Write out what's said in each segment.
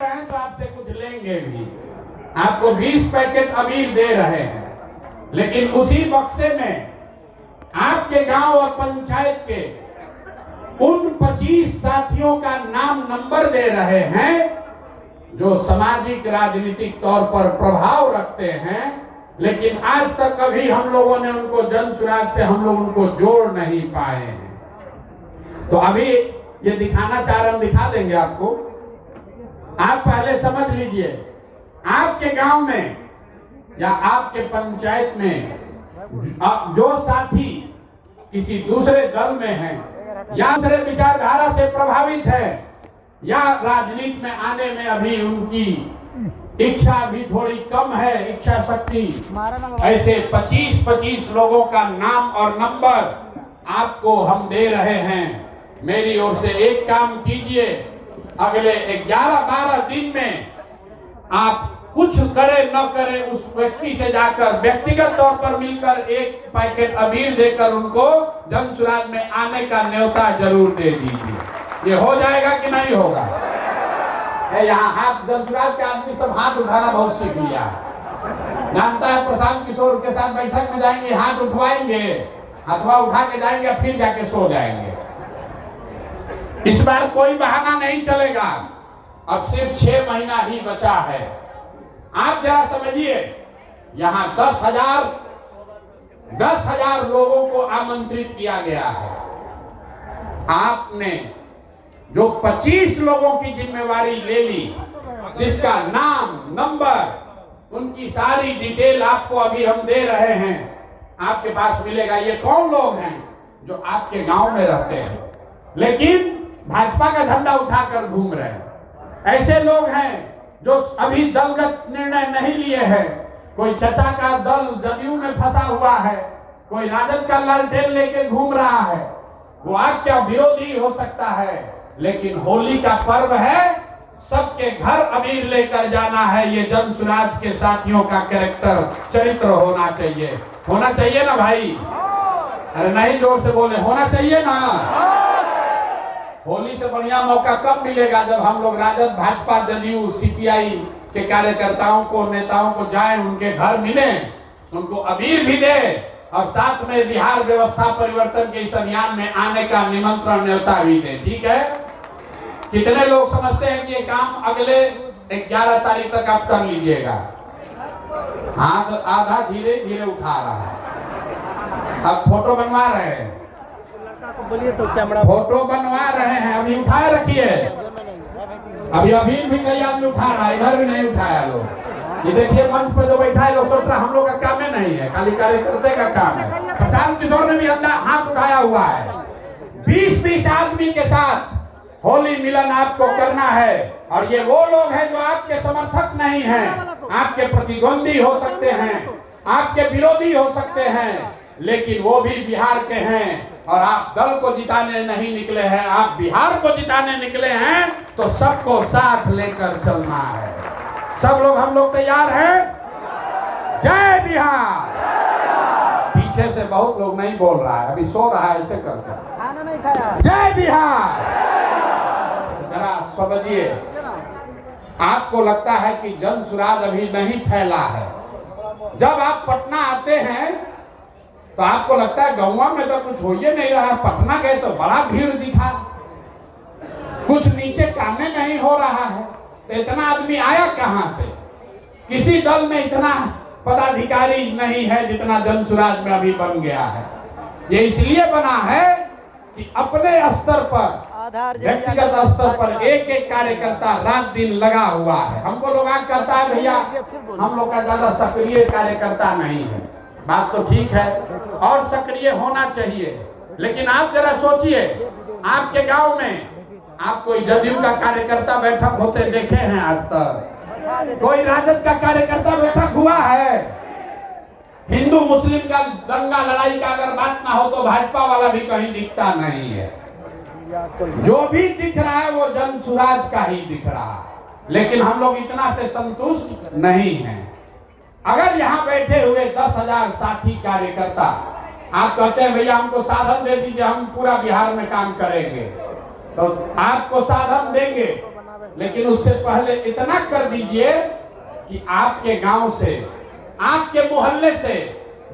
रहे हैं तो आपसे कुछ लेंगे भी। आपको 20 पैकेट अबीर दे रहे हैं, लेकिन उसी बक्से में आपके गांव और पंचायत के उन 25 साथियों का नाम नंबर दे रहे हैं जो सामाजिक राजनीतिक तौर पर प्रभाव रखते हैं, लेकिन आज तक कभी हम लोगों ने उनको जन सुराग से हम लोग उनको जोड़ नहीं पाए हैं। तो अभी ये दिखाना चाह रहे, हम दिखा देंगे आपको। आप पहले समझ लीजिए, आपके गांव में या आपके पंचायत में जो साथी किसी दूसरे दल में हैं या दूसरे विचारधारा से प्रभावित है या राजनीति में आने में अभी उनकी इच्छा भी थोड़ी कम है, इच्छा शक्ति, ऐसे 25-25 लोगों का नाम और नंबर आपको हम दे रहे हैं। मेरी ओर से एक काम कीजिए, अगले 11-12 दिन में आप कुछ करे न करे उस व्यक्ति से जाकर व्यक्तिगत तौर पर मिलकर एक पैकेट अबीर देकर उनको जन सुराग में आने का न्योता जरूर दे दीजिए। ये हो जाएगा कि नहीं होगा? यहाँ हाथ जन सुराग के आदमी सब हाथ उठाना बहुत सीख लिया है। जानता है प्रशांत किशोर के साथ बैठक में जाएंगे, हाथ उठवाएंगे, हथवा उठा के जाएंगे, फिर जाके सो जाएंगे। इस बार कोई बहाना नहीं चलेगा। अब सिर्फ 6 महीना ही बचा है। आप जरा समझिए, यहाँ 10,000 लोगों को आमंत्रित किया गया है। आपने जो 25 लोगों की जिम्मेवारी ले ली, जिसका नाम नंबर, उनकी सारी डिटेल आपको अभी हम दे रहे हैं, आपके पास मिलेगा। ये कौन लोग हैं जो आपके गांव में रहते हैं लेकिन भाजपा का झंडा उठाकर घूम रहे हैं? ऐसे लोग हैं जो अभी दलगत निर्णय नहीं लिए हैं। कोई चचा का दल जदयू में फंसा हुआ है, कोई राजद का लालटेन लेके घूम रहा है। वो आपका विरोधी हो सकता है, लेकिन होली का पर्व है, सबके घर अबीर लेकर जाना है। ये जन सुराज के साथियों का कैरेक्टर, चरित्र होना चाहिए। होना चाहिए ना भाई? अरे नहीं, जोर से बोले, होना चाहिए ना? होली से बढ़िया मौका कब मिलेगा जब हम लोग राजद, भाजपा, जदयू, सीपीआई के कार्यकर्ताओं को, नेताओं को जाएं, उनके घर मिलें, उनको अबीर भी दे और साथ में बिहार व्यवस्था परिवर्तन के इस अभियान में आने का निमंत्रण, न्योता भी दे। ठीक है? कितने लोग समझते हैं कि ये काम अगले 11 तारीख तक आप कर लीजिएगा? हाथ आधा धीरे धीरे उठा रहा है। अब फोटो बनवा रहे हैं, बोलिए तो कैमरा फोटो बनवा रहे हैं, अभी उठाए रखिए। अभी भी कई आदमी उठा रहा है, इधर भी नहीं उठाया लोग। ये देखिए मंच पर जो बैठा है, लोग सोच रहा हम लोग का काम ही नहीं है, खाली कार्यकर्ता का काम है। प्रशांत किशोर ने भी अपना हाथ उठाया हुआ है। 20-20 आदमी के साथ होली मिलन आपको करना है। और ये वो लोग हैं जो आपके समर्थक नहीं हैं, आपके प्रतिद्वंदी हो सकते हैं, आपके विरोधी हो सकते हैं, लेकिन वो भी बिहार के हैं। और आप दल को जिताने नहीं निकले हैं, आप बिहार को जिताने निकले हैं, तो सबको साथ लेकर चलना है। सब लोग, हम लोग तैयार हैं? जय बिहार। पीछे से बहुत लोग नहीं बोल रहा है, अभी सो रहा है, ऐसे करके खाना नहीं खाया। जय बिहार। जरा समझिए, आपको लगता है कि जन सुराग अभी नहीं फैला है। जब आप पटना आते हैं तो आपको लगता है गाँव में तो कुछ हो ही नहीं रहा, पटना गए तो बड़ा भीड़ दिखा, कुछ नीचे काम नहीं हो रहा है। तो इतना आदमी आया कहां से? किसी दल में इतना पदाधिकारी नहीं है जितना जन सुराज में अभी बन गया है। ये इसलिए बना है कि अपने स्तर पर, व्यक्तिगत स्तर पर एक एक कार्यकर्ता रात दिन लगा हुआ है। हमको लोग आग करता है भैया हम लोग का ज्यादा सक्रिय कार्यकर्ता नहीं है। बात तो ठीक है, और सक्रिय होना चाहिए, लेकिन आप जरा सोचिए, आपके गांव में आप कोई जदयू का कार्यकर्ता बैठक होते देखे हैं आज तक? कोई राजद का कार्यकर्ता बैठक हुआ है? हिंदू मुस्लिम का दंगा लड़ाई का अगर बात ना हो तो भाजपा वाला भी कहीं दिखता नहीं है। जो भी दिख रहा है वो जन सुराज का ही दिख रहा है, लेकिन हम लोग इतना से संतुष्ट नहीं हैं। अगर यहाँ बैठे हुए 10,000 साथी कार्यकर्ता आप कहते हैं भैया हमको साधन दे दीजिए, हम पूरा बिहार में काम करेंगे, तो आपको साधन देंगे, लेकिन उससे पहले इतना कर दीजिए कि आपके गांव से, आपके मोहल्ले से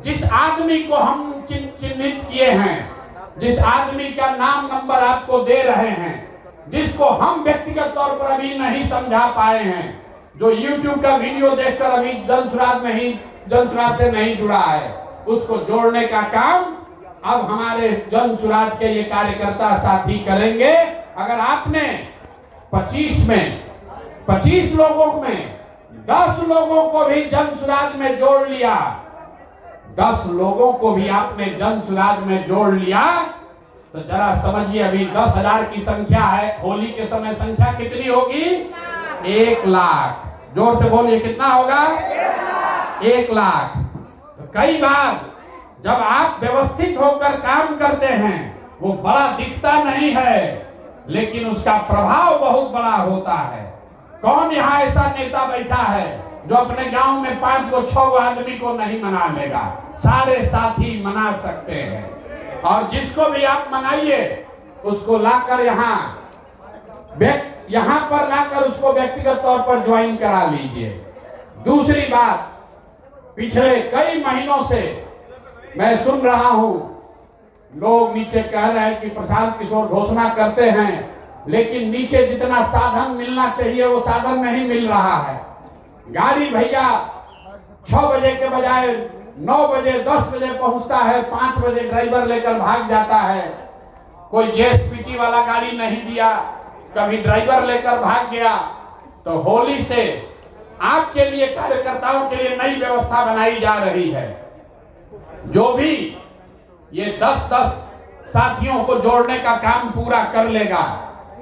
जिस आदमी को हम चिन्हित किए हैं, जिस आदमी का नाम नंबर आपको दे रहे हैं, जिसको हम व्यक्तिगत तौर पर अभी नहीं समझा पाए हैं, जो YouTube का वीडियो देखकर अभी जनसुराज से नहीं जुड़ा है, उसको जोड़ने का काम अब हमारे जनसुराज के ये कार्यकर्ता साथी करेंगे। अगर आपने 25 लोगों में 10 लोगों को भी जनसुराज में जोड़ लिया, 10 लोगों को भी आपने जनसुराज में जोड़ लिया, तो जरा समझिए अभी 10,000 की संख्या है, होली के समय संख्या कितनी होगी? 1 लाख। जोर से बोलिए, कितना होगा? 1 लाख। तो कई बार जब आप व्यवस्थित होकर काम करते हैं, वो बड़ा दिखता नहीं है, लेकिन उसका प्रभाव बहुत बड़ा होता है। कौन यहाँ ऐसा नेता बैठा है जो अपने गांव में 5 को 6 आदमी को नहीं मना लेगा? सारे साथी मना सकते हैं, और जिसको भी आप मनाइए उसको लाकर यहाँ पर लाकर उसको व्यक्तिगत तौर पर ज्वाइन करा लीजिए। दूसरी बात, पिछले कई महीनों से मैं सुन रहा हूं, लोग नीचे कह रहे हैं कि प्रशांत किशोर घोषणा करते हैं, लेकिन नीचे जितना साधन मिलना चाहिए वो साधन नहीं मिल रहा है। गाड़ी भैया 6 बजे के बजाय 9 बजे 10 बजे पहुंचता है, 5 बजे ड्राइवर लेकर भाग जाता है। कोई जेएसपीटी वाला गाड़ी नहीं दिया, कभी ड्राइवर लेकर भाग गया। तो होली से आपके लिए, कार्यकर्ताओं के लिए नई व्यवस्था बनाई जा रही है। जो भी ये 10-10 साथियों को जोड़ने का काम पूरा कर लेगा,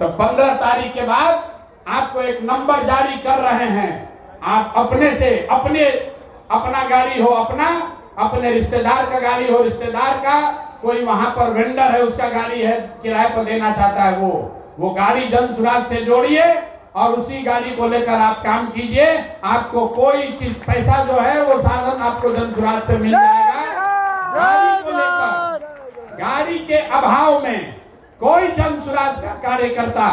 तो 15 तारीख के बाद आपको एक नंबर जारी कर रहे हैं। आप अपने से अपना गाड़ी हो अपना, अपने रिश्तेदार का गाड़ी हो रिश्तेदार का, कोई वहां पर वेंडर है उसका गाड़ी है किराए पर देना चाहता है, वो गाड़ी जनसुराज से जोड़िए और उसी गाड़ी को लेकर आप काम कीजिए। आपको कोई पैसा जो है वो साधन आपको जनसुराज से मिल जाएगा। गाड़ी को लेकर, गाड़ी के अभाव में कोई जनसुराज का कार्यकर्ता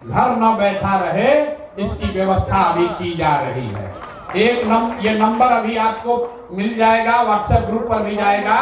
घर न बैठा रहे, इसकी व्यवस्था अभी की जा रही है। ये नंबर अभी आपको मिल जाएगा, व्हाट्सएप ग्रुप पर भी जाएगा।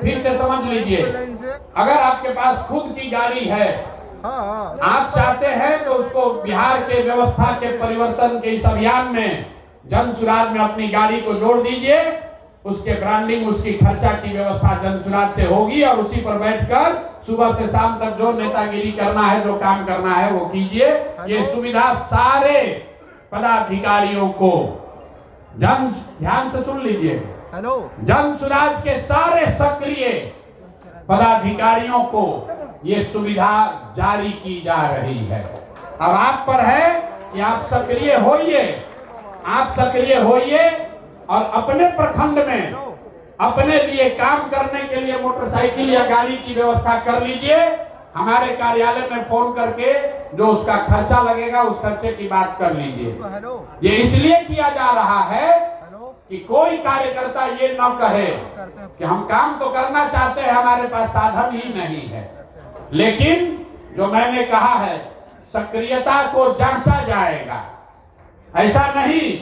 फिर से समझ लीजिए, अगर आपके पास खुद की गाड़ी है, आप चाहते हैं तो उसको बिहार के व्यवस्था के परिवर्तन के इस अभियान में जनसुराज में अपनी गाड़ी को जोड़ दीजिए। उसके ब्रांडिंग, उसकी खर्चा की व्यवस्था जनसुराज से होगी, और उसी पर बैठकर सुबह से शाम तक जो नेतागिरी करना है, जो काम करना है वो कीजिए। ये सुविधा सारे पदाधिकारियों को, ध्यान से सुन लीजिए, जनसुराज के सारे सक्रिय पदाधिकारियों को ये सुविधा जारी की जा रही है। अब आप पर है कि आप सक्रिय होइए, और अपने प्रखंड में अपने लिए काम करने के लिए मोटरसाइकिल या गाड़ी की व्यवस्था कर लीजिए। हमारे कार्यालय में फोन करके जो उसका खर्चा लगेगा उस खर्चे की बात कर लीजिए। ये इसलिए किया जा रहा है कि कोई कार्यकर्ता ये न कहे कि हम काम तो करना चाहते हैं, हमारे पास साधन ही नहीं है। लेकिन जो मैंने कहा है, सक्रियता को जांचा जाएगा। ऐसा नहीं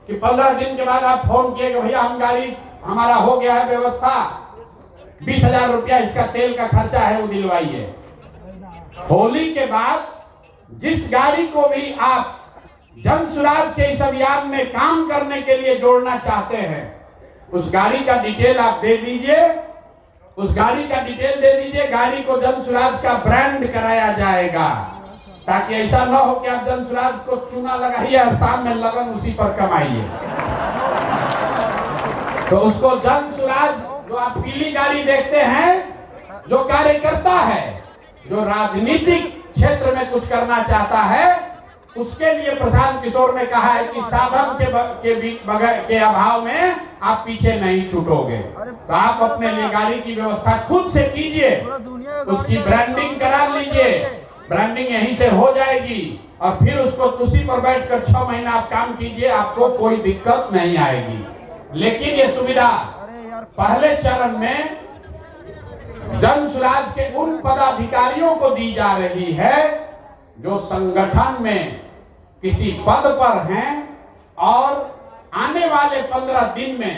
कि 15 दिन के बाद आप फोन किए कि भैया हम गाड़ी, हमारा हो गया है व्यवस्था, 20,000 रुपया इसका तेल का खर्चा है वो दिलवाइए। होली के बाद जिस गाड़ी को भी आप जनसुराज के इस अभियान में काम करने के लिए जोड़ना चाहते हैं, उस गाड़ी का डिटेल आप दे दीजिए, गाड़ी को जनसुराज का ब्रांड कराया जाएगा, ताकि ऐसा न हो कि आप जनसुराज को चूना लगाइए और शाम में लगन उसी पर कमाइए। तो उसको जनसुराज, जो आप पीली गाड़ी देखते हैं, जो कार्यकर्ता है, जो राजनीतिक क्षेत्र में कुछ करना चाहता है, उसके लिए प्रशांत किशोर ने कहा है कि साधन के अभाव में आप पीछे नहीं छूटोगे। तो आप अपने लिए गाड़ी की व्यवस्था खुद से कीजिए, उसकी ब्रांडिंग करा लीजिए, ब्रांडिंग यहीं से हो जाएगी, और फिर उसको कुर्सी पर बैठकर 6 महीना आप काम कीजिए, आपको कोई दिक्कत नहीं आएगी। लेकिन ये सुविधा पहले चरण में जनसुराज के उन पदाधिकारियों को दी जा रही है जो संगठन में किसी पद पर हैं और आने वाले 15 दिन में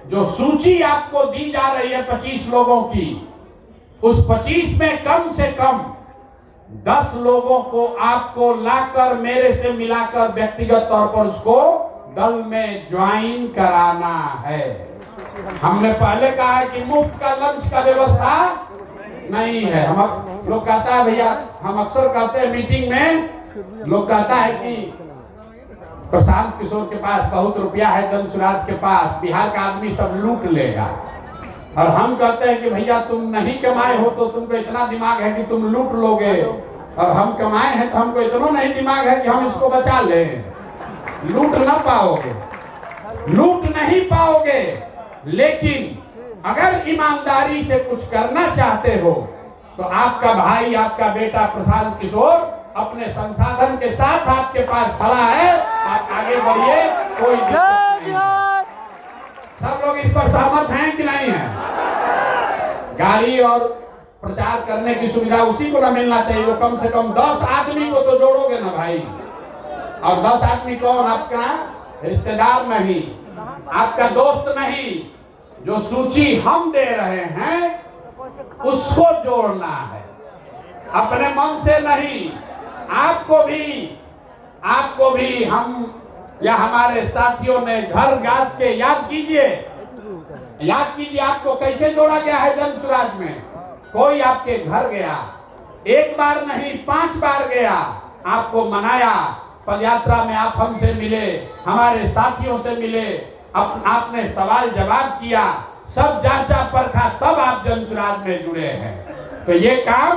जो सूची आपको दी जा रही है 25 लोगों की, उस 25 में कम से कम 10 लोगों को आपको लाकर मेरे से मिलाकर व्यक्तिगत तौर पर उसको दल में ज्वाइन कराना है। हमने पहले कहा है कि मुफ्त का लंच का व्यवस्था नहीं है। हम लोग कहता है भैया, हम अक्सर कहते हैं मीटिंग में, लोग कहता है कि प्रशांत किशोर के पास बहुत रुपया है, जन सुराज के पास बिहार का आदमी सब लूट लेगा। और हम कहते हैं कि भैया तुम नहीं कमाए हो तो तुमको इतना दिमाग है कि तुम लूट लोगे, और हम कमाए हैं तो हमको इतना नहीं दिमाग है कि हम इसको बचा लें। लूट ना पाओगे, लूट नहीं पाओगे, लेकिन अगर ईमानदारी से कुछ करना चाहते हो तो आपका भाई, आपका बेटा प्रशांत किशोर अपने संसाधन के साथ आपके पास खड़ा है। आप आगे बढ़िए, कोई दिक्कत नहीं है। सब लोग इस पर सहमत हैं कि नहीं है? गाड़ी और प्रचार करने की सुविधा उसी को ना मिलना चाहिए। वो कम से कम 10 आदमी को तो जोड़ोगे ना भाई। और 10 आदमी कौन? आपका रिश्तेदार नहीं, आपका दोस्त नहीं, जो सूची हम दे रहे हैं उसको जोड़ना है, अपने मन से नहीं। आपको भी हम या हमारे साथियों ने घर गाज के याद कीजिए आपको कैसे जोड़ा गया है जन सुराज में। कोई आपके घर गया, एक बार नहीं 5 बार गया, आपको मनाया, पदयात्रा में आप हमसे मिले, हमारे साथियों से मिले, आपने सवाल जवाब किया, सब जांचा परखा, तब आप जन सुराज में जुड़े हैं। तो ये काम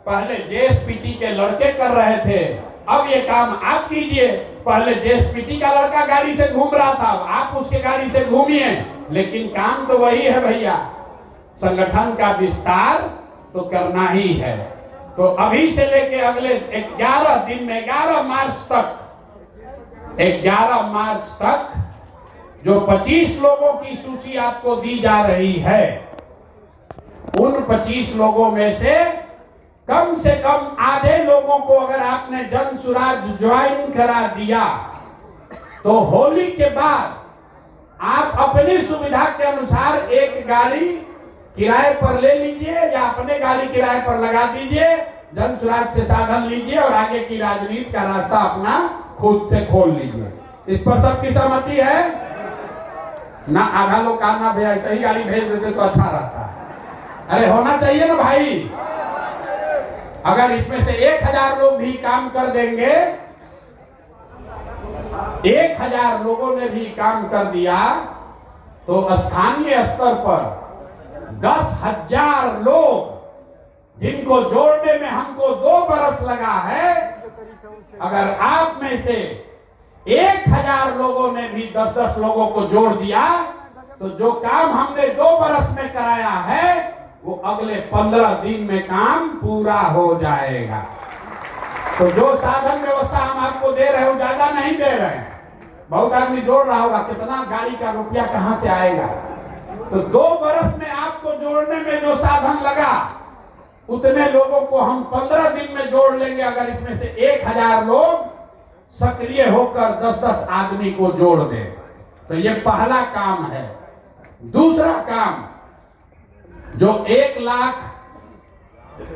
पहले जेएसपीटी के लड़के कर रहे थे, अब ये काम आप कीजिए। पहले जेएसपीटी का लड़का गाड़ी से घूम रहा था, आप उसके गाड़ी से घूमिए, लेकिन काम तो वही है भैया। संगठन का विस्तार तो करना ही है। तो अभी से लेके अगले 11 दिन में 11 मार्च तक जो 25 लोगों की सूची आपको दी जा रही है, उन 25 लोगों में से कम आधे लोगों को अगर आपने जन सुराज ज्वाइन करा दिया तो होली के बाद आप अपनी सुविधा के अनुसार एक गाड़ी किराए पर ले लीजिए या अपने गाड़ी किराए पर लगा दीजिए, जन सुराज से साधन लीजिए और आगे की राजनीति का रास्ता अपना खुद से खोल लीजिए। इस पर सबकी सहमति है ना? आधा लोग कहना भैया ऐसे ही गाड़ी भेज देते तो अच्छा रहता है। अरे होना चाहिए ना भाई। अगर इसमें से 1000 लोग भी काम कर देंगे, 1000 लोगों ने भी काम कर दिया, तो स्थानीय स्तर पर 10,000 लोग, जिनको जोड़ने में हमको 2 बरस लगा है, अगर आप में से 1000 लोगों ने भी 10-10 लोगों को जोड़ दिया तो जो काम हमने 2 बरस में कराया है वो अगले 15 दिन में काम पूरा हो जाएगा। तो जो साधन व्यवस्था हम आपको दे रहे हो ज्यादा नहीं दे रहे हैं। बहुत आदमी जोड़ रहा होगा कितना गाड़ी का रुपया कहां से आएगा। तो 2 बरस में आपको जोड़ने में जो साधन लगा उतने लोगों को हम 15 दिन में जोड़ लेंगे, अगर इसमें से 1000 लोग सक्रिय होकर 10-10 आदमी को जोड़ दें। तो ये पहला काम है। दूसरा काम, जो 1 लाख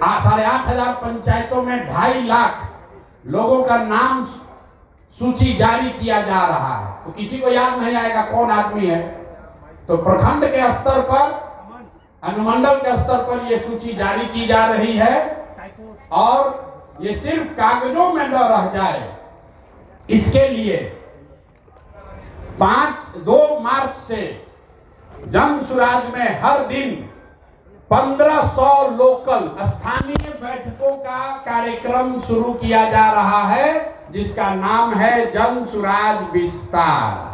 8,500 पंचायतों में 2.5 लाख लोगों का नाम सूची जारी किया जा रहा है, तो किसी को याद नहीं आएगा कौन आदमी है। तो प्रखंड के स्तर पर, अनुमंडल के स्तर पर ये सूची जारी की जा रही है और ये सिर्फ कागजों में न रह जाए, इसके लिए 2 मार्च से जन सुराज में हर दिन 1500 लोकल स्थानीय बैठकों का कार्यक्रम शुरू किया जा रहा है, जिसका नाम है जन सुराज विस्तार।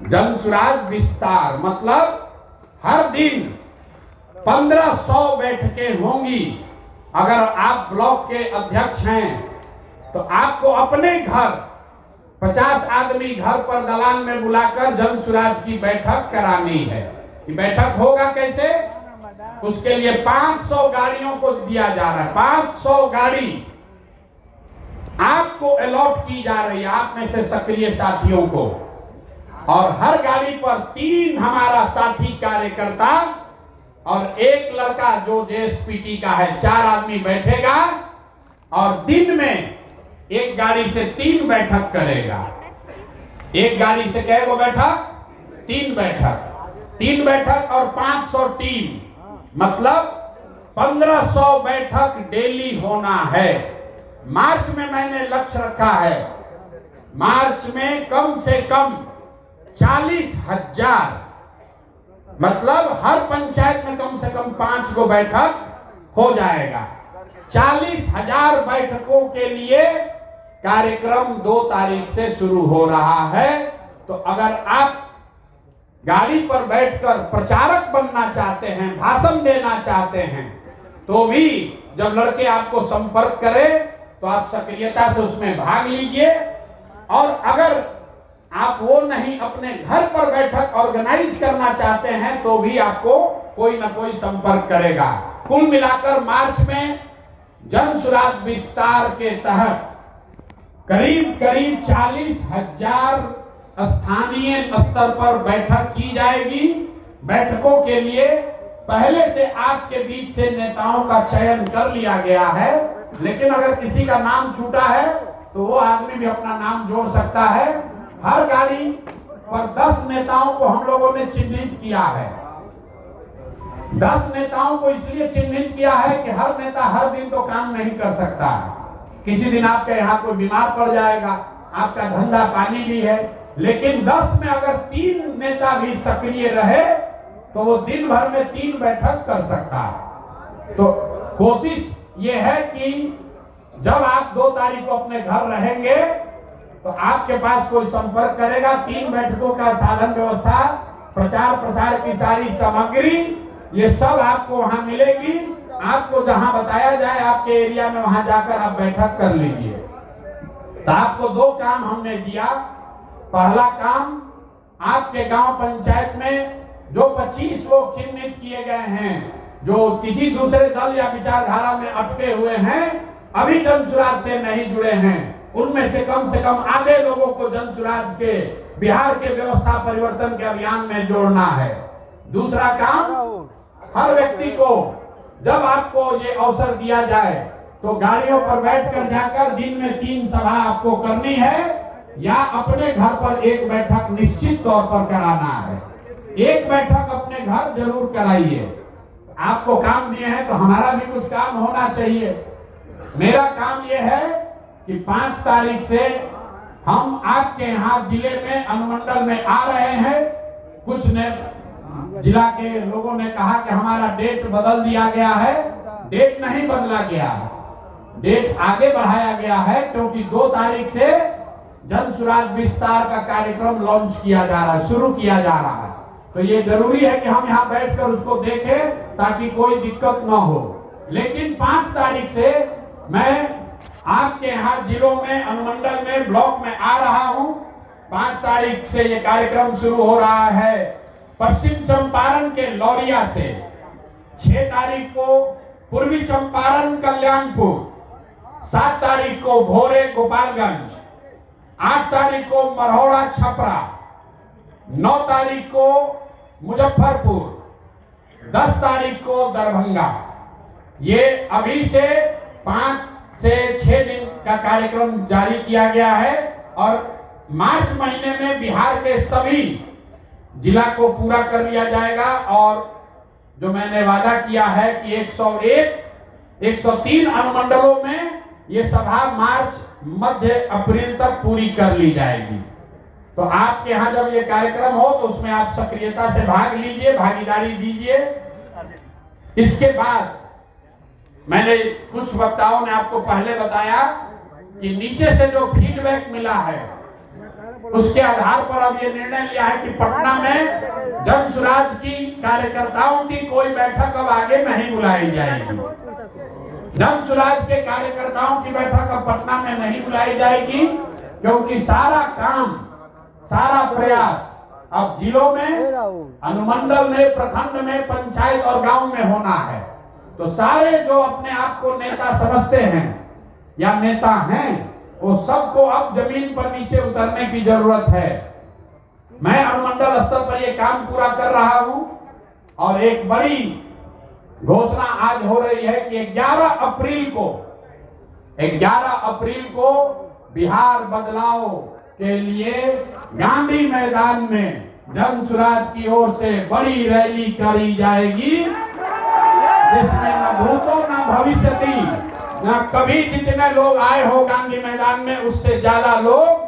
जन सुराज विस्तार मतलब हर दिन 1500 बैठकें होंगी। अगर आप ब्लॉक के अध्यक्ष हैं तो आपको अपने घर 50 आदमी घर पर दलान में बुलाकर जन सुराज की बैठक करानी है। ये बैठक होगा कैसे? उसके लिए 500 गाड़ियों को दिया जा रहा है। 500 गाड़ी आपको अलॉट की जा रही है, आप में से सक्रिय साथियों को। और हर गाड़ी पर 3 हमारा साथी कार्यकर्ता और 1 लड़का जो जेएसपीटी का है, 4 आदमी बैठेगा और दिन में एक गाड़ी से 3 बैठक करेगा। एक गाड़ी से कै गो बैठक? 3 बैठक। 3 बैठक और 500 टीम, मतलब 1500 बैठक डेली होना है। मार्च में मैंने लक्ष्य रखा है, मार्च में कम से कम 40,000, मतलब हर पंचायत में कम से कम 5 गो बैठक हो जाएगा। 40,000 बैठकों के लिए कार्यक्रम 2 तारीख से शुरू हो रहा है। तो अगर आप गाड़ी पर बैठकर प्रचारक बनना चाहते हैं, भाषण देना चाहते हैं, तो भी जब लड़के आपको संपर्क करें तो आप सक्रियता से उसमें भाग लीजिए। और अगर आप वो नहीं, अपने घर पर बैठक ऑर्गेनाइज करना चाहते हैं, तो भी आपको कोई ना कोई संपर्क करेगा। कुल मिलाकर मार्च में जन सुराज विस्तार के तहत करीब 40,000 स्थानीय स्तर पर बैठक की जाएगी। बैठकों के लिए पहले से आपके बीच से नेताओं का चयन कर लिया गया है, लेकिन अगर किसी का नाम छूटा है तो वो आदमी भी अपना नाम जोड़ सकता है। हर गाड़ी पर 10 नेताओं को हम लोगों ने चिन्हित किया है। 10 नेताओं को इसलिए चिन्हित किया है कि हर नेता हर दिन तो काम नहीं कर सकता है। किसी दिन आपके यहाँ कोई बीमार पड़ जाएगा, आपका धंधा पानी भी है, लेकिन 10 में अगर 3 नेता भी सक्रिय रहे तो वो दिन भर में 3 बैठक कर सकता है। तो कोशिश ये है कि जब आप 2 तारीख को अपने घर रहेंगे तो आपके पास कोई संपर्क करेगा, 3 बैठकों का साधन व्यवस्था, प्रचार प्रसार की सारी सामग्री, ये सब आपको वहां मिलेगी। आपको जहां बताया जाए आपके एरिया में, वहां जाकर आप बैठक कर लीजिए। तो आपको 2 काम हमने दिया। पहला काम, आपके गांव पंचायत में जो 25 लोग चिन्हित किए गए हैं, जो किसी दूसरे दल या विचारधारा में अटके हुए हैं, अभी जन सुराज से नहीं जुड़े हैं, उनमें से कम आधे लोगों को जन सुराज के बिहार के व्यवस्था परिवर्तन के अभियान में जोड़ना है। दूसरा काम, हर व्यक्ति को जब आपको ये अवसर दिया जाए तो गाड़ियों पर बैठकर जाकर दिन में 3 सभा आपको करनी है, या अपने घर पर 1 बैठक निश्चित तौर पर कराना है। 1 बैठक अपने घर जरूर कराइए। आपको काम दिए हैं तो हमारा भी कुछ काम होना चाहिए। मेरा काम यह है कि 5 तारीख से हम आपके यहाँ जिले में, अनुमंडल में आ रहे हैं। कुछ ने जिला के लोगों ने कहा कि हमारा डेट बदल दिया गया है। डेट नहीं बदला गया है, डेट आगे बढ़ाया गया है, क्योंकि 2 तारीख से जन सुराज विस्तार का कार्यक्रम लॉन्च किया जा रहा है, शुरू किया जा रहा है। तो ये जरूरी है कि हम यहाँ बैठकर उसको देखें ताकि कोई दिक्कत न हो। लेकिन 5 तारीख से मैं आपके यहाँ जिलों में, अनुमंडल में, ब्लॉक में आ रहा हूँ। 5 तारीख से ये कार्यक्रम शुरू हो रहा है पश्चिम चंपारण के लौरिया से। 6 तारीख को पूर्वी चंपारण कल्याणपुर, 7 तारीख को भोरे गोपालगंज, 8 तारीख को मरौड़ा छपरा, 9 तारीख को मुजफ्फरपुर, 10 तारीख को दरभंगा। ये अभी से 5 से 6 दिन का कार्यक्रम जारी किया गया है और मार्च महीने में बिहार के सभी जिला को पूरा कर लिया जाएगा। और जो मैंने वादा किया है कि 103 अनुमंडलों में ये सभा मार्च मध्य अप्रैल तक पूरी कर ली जाएगी। तो आपके यहाँ जब ये कार्यक्रम हो तो उसमें आप सक्रियता से भाग लीजिए, भागीदारी दीजिए। इसके बाद मैंने कुछ वक्ताओं ने आपको पहले बताया कि नीचे से जो फीडबैक मिला है उसके आधार पर अब ये निर्णय लिया है कि पटना में जन सुराज की कार्यकर्ताओं की कोई बैठक अब आगे नहीं बुलाई जाएगी। जन सुराज के कार्यकर्ताओं की बैठक अब पटना में नहीं बुलाई जाएगी, क्योंकि सारा काम, सारा प्रयास अब जिलों में, अनुमंडल में, प्रखंड में, पंचायत और गांव में होना है। तो सारे जो अपने आप को नेता समझते हैं या नेता हैं, वो सबको अब जमीन पर नीचे उतरने की जरूरत है। मैं अनुमंडल स्तर पर ये काम पूरा कर रहा हूं और एक बड़ी घोषणा आज हो रही है कि 11 अप्रैल को बिहार बदलाव के लिए गांधी मैदान में जन स्वराज की ओर से बड़ी रैली करी जाएगी, जिसमें न भूतो न भविष्यति न कभी जितने लोग आए हो गांधी मैदान में उससे ज्यादा लोग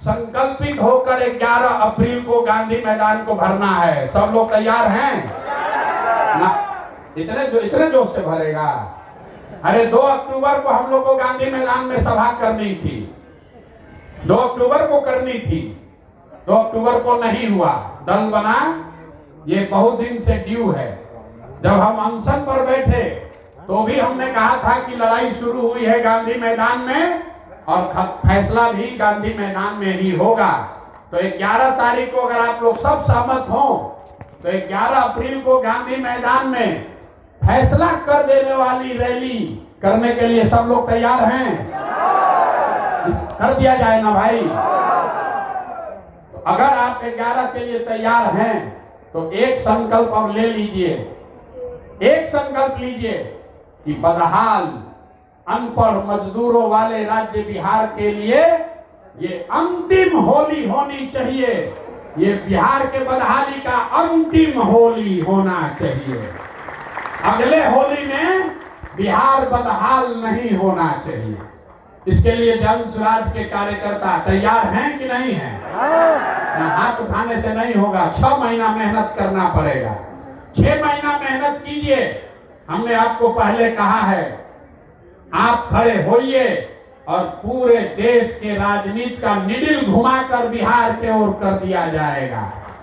संकल्पित होकर 11 अप्रैल को गांधी मैदान को भरना है। सब लोग तैयार हैं ना? इतने जोश से भरेगा। अरे 2 अक्टूबर को हम लोग को गांधी मैदान में सभा करनी थी, 2 अक्टूबर को करनी थी, 2 अक्टूबर को नहीं हुआ, दल बना। ये बहुत दिन से ड्यू है। जब हम अनशन पर बैठे तो भी हमने कहा था कि लड़ाई शुरू हुई है गांधी मैदान में और फैसला भी गांधी मैदान में ही होगा। तो 11 तारीख को अगर आप लोग सब सहमत हो तो 11 अप्रैल को गांधी मैदान में फैसला कर देने वाली रैली करने के लिए सब लोग तैयार हैं? कर दिया जाए ना भाई। तो अगर आप 11 के लिए तैयार हैं तो एक संकल्प और ले लीजिए, एक संकल्प लीजिए कि बदहाल अनपढ़ मजदूरों वाले राज्य बिहार के लिए ये अंतिम होली होनी चाहिए। ये बिहार के बदहाली का अंतिम होली होना चाहिए। अगले होली में बिहार बदहाल नहीं होना चाहिए। इसके लिए जन स्वराज के कार्यकर्ता तैयार हैं कि नहीं हैं? हाथ उठाने से नहीं होगा, 6 महीना मेहनत करना पड़ेगा। 6 महीना मेहनत कीजिए। हमने आपको पहले कहा है, आप खड़े होइए और पूरे देश के राजनीति का निडिल घुमाकर बिहार के ओर कर दिया जाएगा।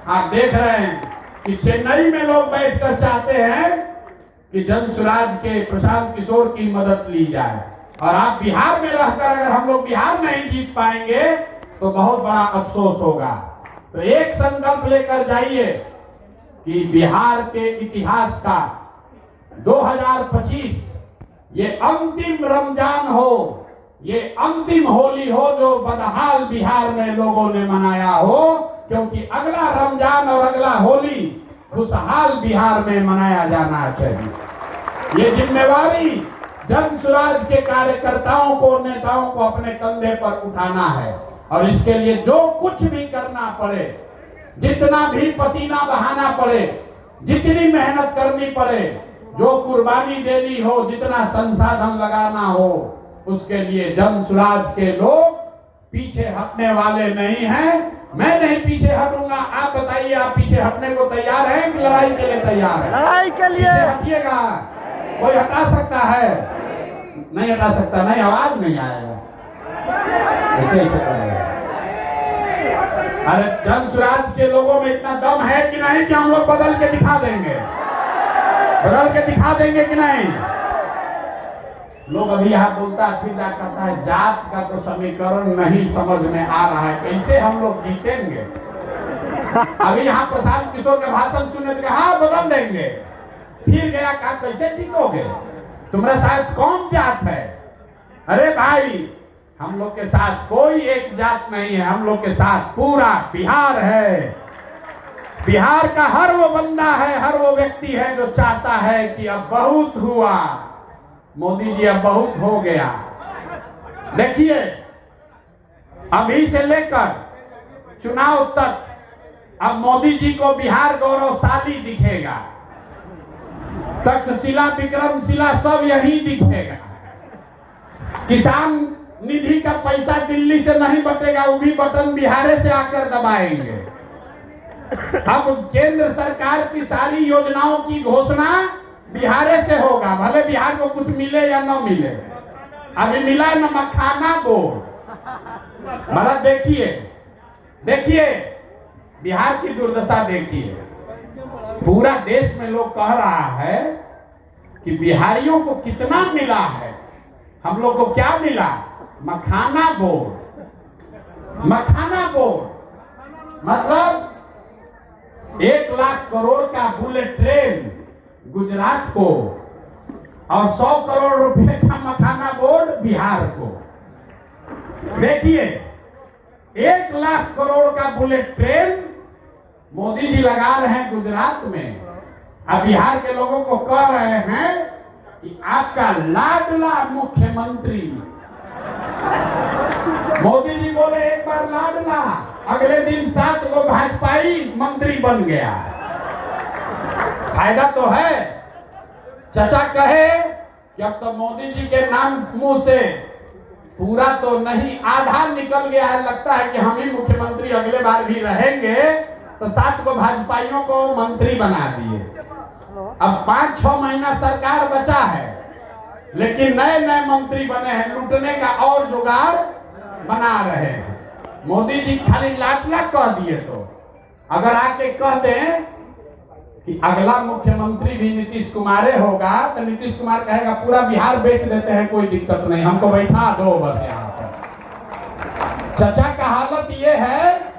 आप देख रहे हैं कि चेन्नई में लोग बैठकर चाहते हैं कि जन स्वराज के प्रशांत किशोर की मदद ली जाए, और आप बिहार में रहकर अगर हम लोग बिहार नहीं जीत पाएंगे तो बहुत बड़ा अफसोस होगा। तो एक संकल्प लेकर जाइए कि बिहार के इतिहास का 2025 ये अंतिम रमजान हो, ये अंतिम होली हो जो बदहाल बिहार में लोगों ने मनाया हो, क्योंकि अगला रमजान और अगला होली खुशहाल बिहार में मनाया जाना चाहिए। ये जिम्मेवारी जन स्वराज के कार्यकर्ताओं को, नेताओं को अपने कंधे पर उठाना है, और इसके लिए जो कुछ भी करना पड़े, जितना भी पसीना बहाना पड़े, जितनी मेहनत करनी पड़े, जो कुर्बानी देनी हो, जितना संसाधन लगाना हो, उसके लिए जन स्वराज के लोग पीछे हटने वाले नहीं हैं। मैं नहीं पीछे हटूंगा। आप बताइए, आप पीछे हटने को तैयार हैं कि लड़ाई के लिए तैयार हैं? लड़ाई के लिए हटिएगा। कोई हटा सकता है? नहीं हटा सकता। नहीं, आवाज नहीं आएगा। ऐसे करेगा। अरे जन स्वराज के लोगों में इतना दम है कि नहीं कि हम लोग बदल के दिखा देंगे? बदल के दिखा देंगे कि नहीं? लोग अभी यहाँ बोलता फिर कहता है जात का तो समीकरण नहीं समझ में आ रहा है, कैसे हम लोग जीतेंगे? अभी यहाँ प्रशांत किशोर के भाषण सुनने के हाँ बदल देंगे, फिर गया कहा कैसे जीतोगे? तुम्हारे साथ कौन जात है? अरे भाई, हम लोग के साथ कोई एक जात नहीं है, हम लोग के साथ पूरा बिहार है। बिहार का हर वो बंदा है, हर वो व्यक्ति है जो चाहता है कि अब बहुत हुआ, मोदी जी अब बहुत हो गया। देखिए, अभी से लेकर चुनाव तक अब मोदी जी को बिहार गौरवशाली दिखेगा। तक्षशिला, विक्रमशिला सब यही दिखेगा। किसान निधि का पैसा दिल्ली से नहीं बटेगा, वो भी बटन बिहार से आकर दबाएंगे। अब केंद्र सरकार की सारी योजनाओं की घोषणा बिहार से होगा, भले बिहार को कुछ मिले या न मिले। अभी मिला है न मखाना बोर्ड। भला देखिए, देखिए बिहार की दुर्दशा देखिए। पूरा देश में लोग कह रहा है कि बिहारियों को कितना मिला है, हम लोग को क्या मिला? मखाना बोर्ड। मखाना बोर्ड मतलब 1 लाख करोड़ का बुलेट ट्रेन गुजरात को और 100 करोड़ रुपए का मखाना बोर्ड बिहार को। देखिए 1 लाख करोड़ का बुलेट ट्रेन मोदी जी लगा रहे हैं गुजरात में। अब बिहार के लोगों को कह रहे हैं कि आपका लाडला मुख्यमंत्री, मोदी जी बोले एक बार लाडला, अगले दिन 7 को भाजपाई मंत्री बन गया। फायदा तो है। चचा कहे कि अब तो मोदी जी के नाम मुंह से पूरा तो नहीं, आधा निकल गया है, लगता है कि हम ही मुख्यमंत्री अगले बार भी रहेंगे, तो 7 को भाजपाइयों को मंत्री बना दिए। अब 5-6 महीना सरकार बचा है, लेकिन नए नए मंत्री बने हैं, लूटने का और जुगाड़ बना रहे हैं। मोदी जी खाली लाटला कह दिए, तो अगर आके कह दें कि अगला मुख्यमंत्री भी नीतीश कुमार होगा, तो नीतीश कुमार कहेगा पूरा बिहार बेच देते हैं, कोई दिक्कत नहीं, हमको बैठा दो बस यहाँ पर। चचा का हालत ये है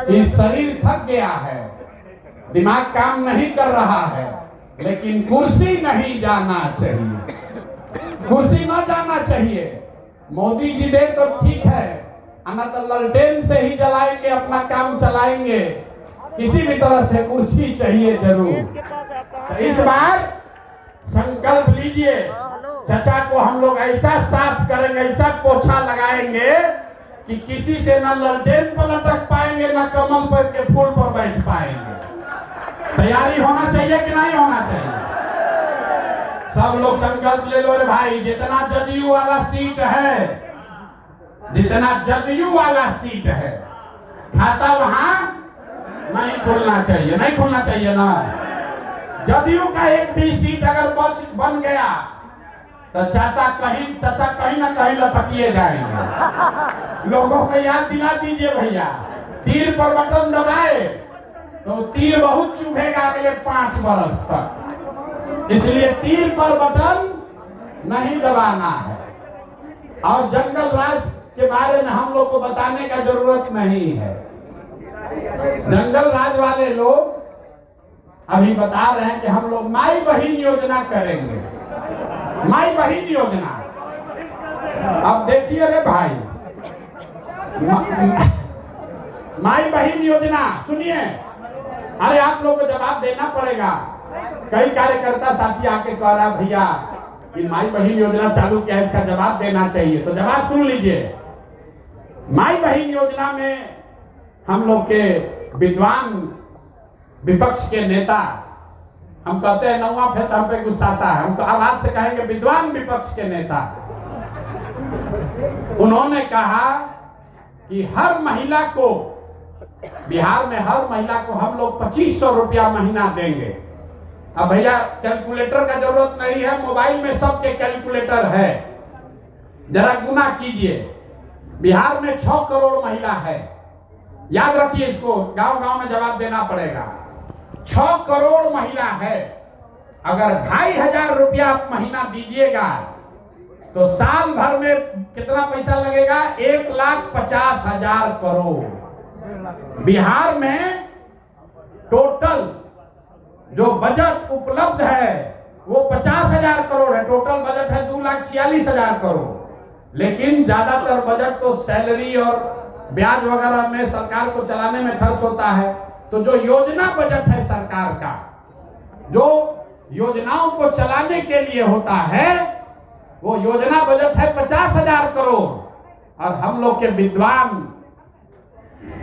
कि शरीर थक गया है, दिमाग काम नहीं कर रहा है, लेकिन कुर्सी नहीं जाना चाहिए, कुर्सी न जाना चाहिए। मोदी जी दे तो ठीक है, अन्ना तो ललटेन से ही जलाएंगे, अपना काम चलाएंगे, किसी भी तरह से कुर्सी चाहिए जरूर। तो इस बार संकल्प लीजिए, चचा को हम लोग ऐसा साफ करेंगे, ऐसा पोछा लगाएंगे कि किसी से न ललटेन पर लटक पाएंगे, न कमल पर के फूल पर बैठ पाएंगे। तैयारी होना चाहिए कि नहीं होना चाहिए? सब लोग संकल्प ले लो रे भाई। जितना जदयू वाला सीट है, जितना जदयू वाला सीट है, खाता वहां नहीं खुलना चाहिए, नहीं खुलना चाहिए ना। जदयू का एक भी सीट अगर बन गया तो चचा कहीं ना कहीं लपकिए जाएंगे। लोगों को याद दिला दीजिए भैया, तीर पर बटन दबाए तो तीर बहुत चुभेगा अगले 5 वर्ष तक, इसलिए तीर पर बटन नहीं दबाना है। और जंगल राज के बारे में हम लोग को बताने का जरूरत नहीं है। जंगल राज वाले लोग अभी बता रहे हैं कि हम लोग माई बहन योजना करेंगे, माई बहन योजना। अब देखिए रे भाई, माई बहन योजना सुनिए, अरे आप लोग को जवाब देना पड़ेगा। कई कार्यकर्ता साथी आके कह रहा भैया कि माई बहन योजना चालू किया, इसका जवाब देना चाहिए, तो जवाब सुन लीजिए। माई बहन योजना में हम लोग के विद्वान विपक्ष के नेता, हम कहते हैं नौवा फेत हम पे गुस्साता है, हम तो आवाज से कहेंगे विद्वान विपक्ष के नेता, उन्होंने कहा कि हर महिला को, बिहार में हर महिला को हम लोग 2500 रुपया महीना देंगे। अब भैया कैलकुलेटर का जरूरत नहीं है, मोबाइल में सबके कैलकुलेटर है, जरा गुना कीजिए। बिहार में 6 करोड़ महिला है, याद रखिए इसको, गांव गांव में जवाब देना पड़ेगा। 6 करोड़ महिला है, अगर 2500 रुपया आप महीना दीजिएगा तो साल भर में कितना पैसा लगेगा? 1,50,000 करोड़। बिहार में टोटल जो बजट उपलब्ध है वो 50,000 करोड़ है, टोटल बजट है 2,46,000 करोड़। लेकिन ज्यादातर बजट तो सैलरी और ब्याज वगैरह में सरकार को चलाने में खर्च होता है। तो जो योजना बजट है सरकार का, जो योजनाओं को चलाने के लिए होता है, वो योजना बजट है 50,000 करोड़। और हम लोग के विद्वान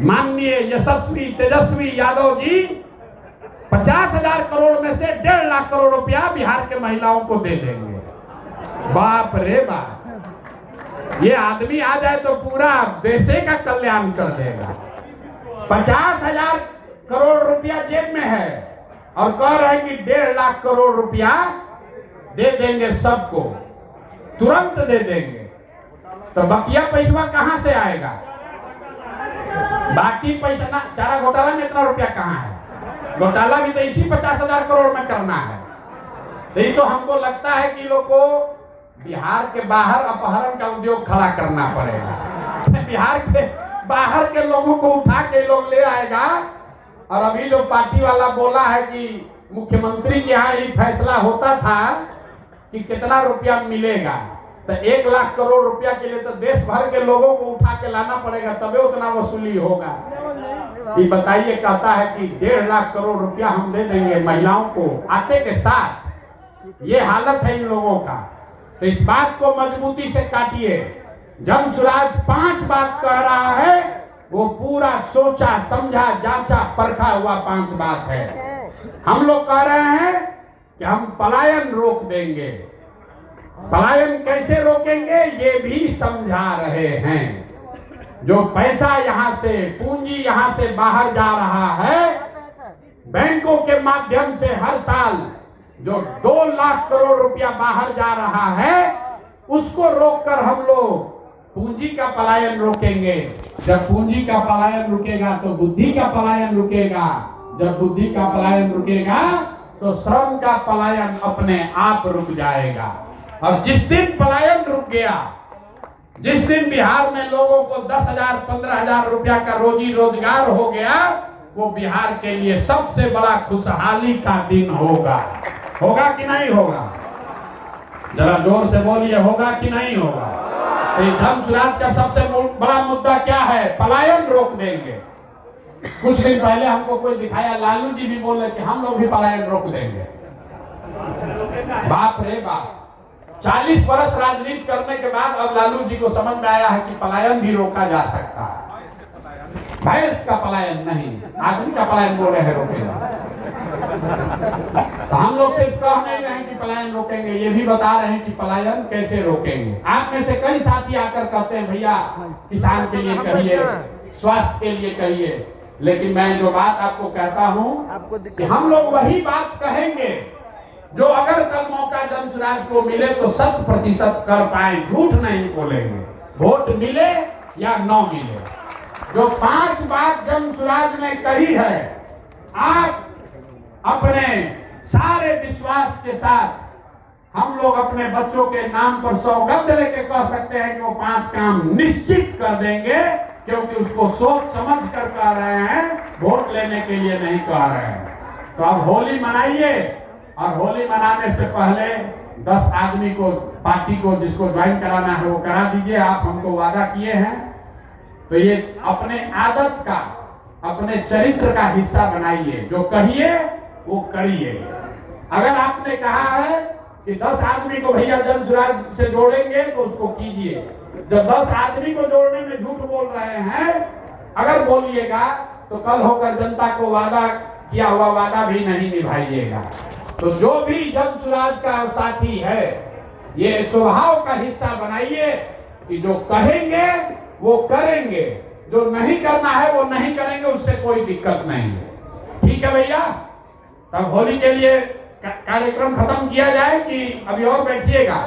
माननीय यशस्वी तेजस्वी यादव जी 50,000 करोड़ में से 1.5 लाख करोड़ रुपया बिहार के महिलाओं को दे देंगे। बाप रे बाप, ये आदमी आ जाए तो पूरा देश का कल्याण कर देगा। 50,000 करोड़ रुपया जेब में है और कह रहे हैं कि 1.5 लाख करोड़ रुपया दे देंगे, सबको तुरंत दे देंगे। तो बकिया पैसा कहां से आएगा? बाकी पैसा ना, चारा घोटाला में इतना रुपया कहां है? घोटाला भी तो इसी 50,000 करोड़ में करना है। नहीं तो हमको लगता है कि लोग को बिहार के बाहर अपहरण का उद्योग खड़ा करना पड़ेगा। बिहार के बाहर के लोगों को उठा के लोग ले आएगा। और अभी जो पार्टी वाला बोला है कि मुख्यमंत्री के यहाँ ही फैसला होता था कि कितना रुपया मिलेगा, तो 1 लाख करोड़ रुपया के लिए तो देश भर के लोगों को उठा के लाना पड़ेगा, तबे उतना वसूली होगा। ये बताइए, कहता है कि 1.5 लाख करोड़ रुपया हम दे देंगे महिलाओं को आटे के साथ। ये हालत है इन लोगों का। तो इस बात को मजबूती से काटिए। जन सुराज 5 बात कह रहा है, वो पूरा सोचा समझा जांचा परखा हुआ 5 बात है। हम लोग कह रहे हैं कि हम पलायन रोक देंगे। पलायन कैसे रोकेंगे ये भी समझा रहे हैं। जो पैसा यहाँ से, पूंजी यहाँ से बाहर जा रहा है, बैंकों के माध्यम से हर साल जो 2 लाख करोड़ रुपया बाहर जा रहा है, उसको रोककर हम लोग पूंजी का पलायन रोकेंगे। जब पूंजी का पलायन रुकेगा तो बुद्धि का पलायन रुकेगा। जब बुद्धि का पलायन रुकेगा तो श्रम का पलायन अपने आप रुक जाएगा। और जिस दिन पलायन रुक गया, जिस दिन बिहार में लोगों को 10,000 15,000 रुपया का रोजी रोजगार हो गया, वो बिहार के लिए सबसे बड़ा खुशहाली का दिन होगा। होगा कि नहीं होगा? जरा जोर से बोलिए, होगा कि नहीं होगा? तो धन सुराज का सबसे बड़ा मुद्दा क्या है? पलायन रोक देंगे। कुछ दिन पहले हमको कोई दिखाया, लालू जी भी बोले कि हम लोग भी पलायन रोक देंगे। बाप रे बाप, 40 वर्ष राजनीति करने के बाद अब लालू जी को समझ में आया है कि पलायन भी रोका जा सकता है। भैंस का पलायन नहीं, आदमी का पलायन बोल रहे हैं रोकेगा। तो हम लोग सिर्फ कह नहीं रहे हैं कि पलायन रोकेंगे, ये भी बता रहे हैं कि पलायन कैसे रोकेंगे। आप में से कई साथी आकर कहते हैं भैया किसान के लिए कहिए, स्वास्थ्य के लिए कहिए, लेकिन मैं जो बात आपको कहता हूं कि हम लोग वही बात कहेंगे जो अगर कल मौका जन सुराज को मिले तो 100% कर पाए, झूठ नहीं बोलेंगे। वोट मिले या न मिले, जो 5 बात जन सुराज ने कही है, आप अपने सारे विश्वास के साथ हम लोग अपने बच्चों के नाम पर सौगंध लेके कह सकते हैं कि वो 5 काम निश्चित कर देंगे, क्योंकि उसको सोच समझ कर कह रहे हैं, वोट लेने के लिए नहीं कह रहे हैं। तो अब होली मनाइए, और होली मनाने से पहले 10 आदमी को, पार्टी को जिसको ज्वाइन कराना है वो करा दीजिए। आप हमको वादा किए हैं, तो ये अपने आदत का, अपने चरित्र का हिस्सा बनाइए। जो कहिए वो करिए। अगर आपने कहा है कि 10 आदमी को भैया जन सुराज से जोड़ेंगे तो उसको कीजिए। जब 10 आदमी को जोड़ने में झूठ बोल रहे हैं, अगर बोलिएगा तो कल होकर जनता को वादा किया हुआ वादा भी नहीं निभाइएगा। तो जो भी जन सुराज का साथी है, ये स्वभाव का हिस्सा बनाइए कि जो कहेंगे वो करेंगे, जो नहीं करना है वो नहीं करेंगे, उससे कोई दिक्कत नहीं है। ठीक है भैया? तब होली के लिए कार्यक्रम खत्म किया जाए कि अभी और बैठिएगा?